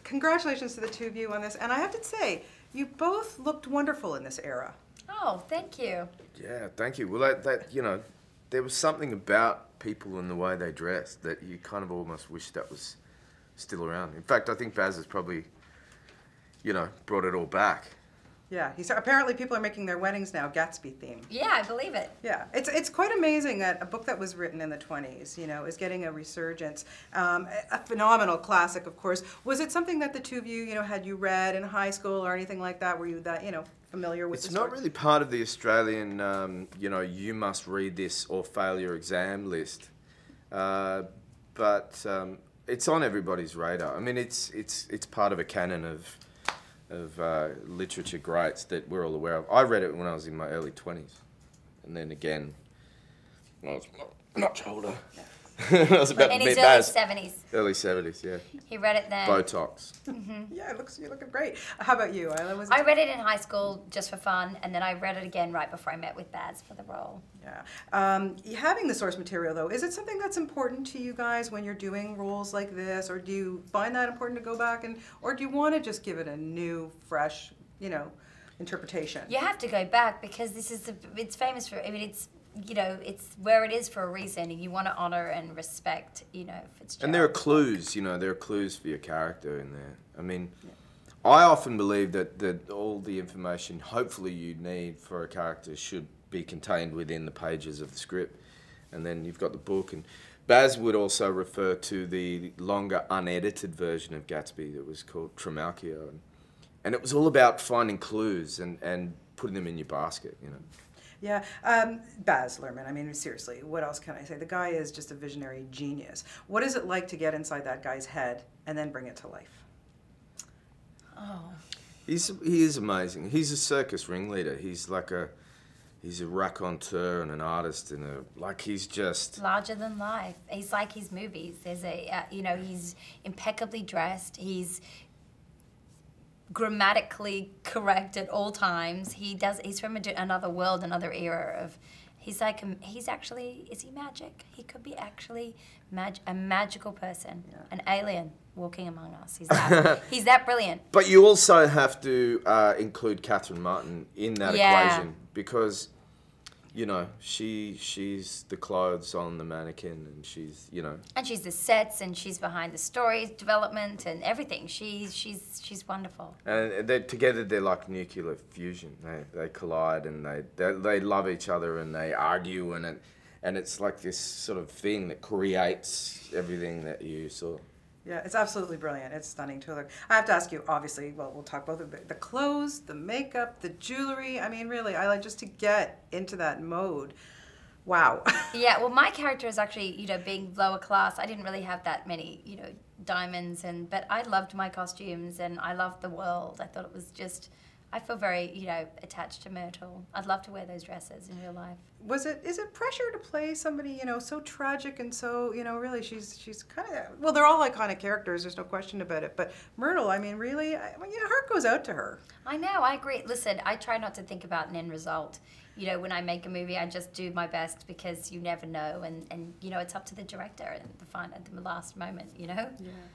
congratulations to the two of you on this. And I have to say, you both looked wonderful in this era. Oh, thank you. Yeah, thank you. Well, you know, there was something about people and the way they dressed that you kind of almost wish that was still around. In fact, I think Baz has probably, you know, brought it all back. Yeah, apparently people are making their weddings now Gatsby theme. Yeah, I believe it. Yeah, it's quite amazing that a book that was written in the 20s, you know, is getting a resurgence. A phenomenal classic, of course. Was it something that the two of you, you know, had you read in high school or anything like that? Were you that, you know, familiar with the story? It's not really part of the Australian, you know, you must read this or fail your exam list. But it's on everybody's radar. I mean, it's part of a canon of literature greats that we're all aware of. I read it when I was in my early 20s, and then again when I was much older. I was about to meet Baz. In his Early 70s, yeah. He read it then. Botox. Yeah, you're looking great. How about you, Isla? I read it in high school just for fun, and then I read it again right before I met with Baz for the role. Yeah. Having the source material, though, is it something that's important to you guys when you're doing roles like this, or do you find that important to go back, or do you want to just give it a new, fresh, you know, interpretation? You have to go back because it's famous for, I mean, it's, you know, it's where it is for a reason, and you want to honor and respect, you know, Fitzgerald. And there are clues, you know, there are clues for your character in there. I mean, I often believe that all the information hopefully you need for a character should be contained within the pages of the script. And then you've got the book. And Baz would also refer to the longer unedited version of Gatsby that was called Trimalchio. And it was all about finding clues and putting them in your basket, you know. Yeah, Baz Luhrmann, I mean, seriously, what else can I say? The guy is just a visionary genius. What is it like to get inside that guy's head and then bring it to life? Oh. He is amazing. He's a circus ringleader. He's a raconteur and an artist and he's just larger than life. He's like his movies. There's you know, he's impeccably dressed. He's grammatically correct at all times. He's from another world, another era of. He's actually, is he magic? He could be actually a magical person, an alien walking among us. He's that brilliant. But you also have to include Catherine Martin in that equation because, you know, she's the clothes on the mannequin, and she's, you know. And she's the sets, and she's behind the story development and everything. She's wonderful. And together they're like nuclear fusion. They collide, and they love each other, and they argue, and it's like this sort of thing that creates everything that you saw. Yeah, it's absolutely brilliant. It's stunning to look. I have to ask you, obviously, well, we'll talk both of it. The clothes, the makeup, the jewelry. I mean, really, I like just to get into that mode. Wow. Yeah, well, my character is actually, you know, being lower class. I didn't really have that many, you know, diamonds, but I loved my costumes, and I loved the world. I thought it was just, I feel very, you know, attached to Myrtle. I'd love to wear those dresses in real life. Is it pressure to play somebody, you know, so tragic and so, you know, really she's kind of, well, they're all iconic characters, there's no question about it, but Myrtle, I mean, really, your heart goes out to her. I know, I agree. Listen, I try not to think about an end result. You know, when I make a movie, I just do my best because you never know, and you know, it's up to the director at the last moment, you know? Yeah.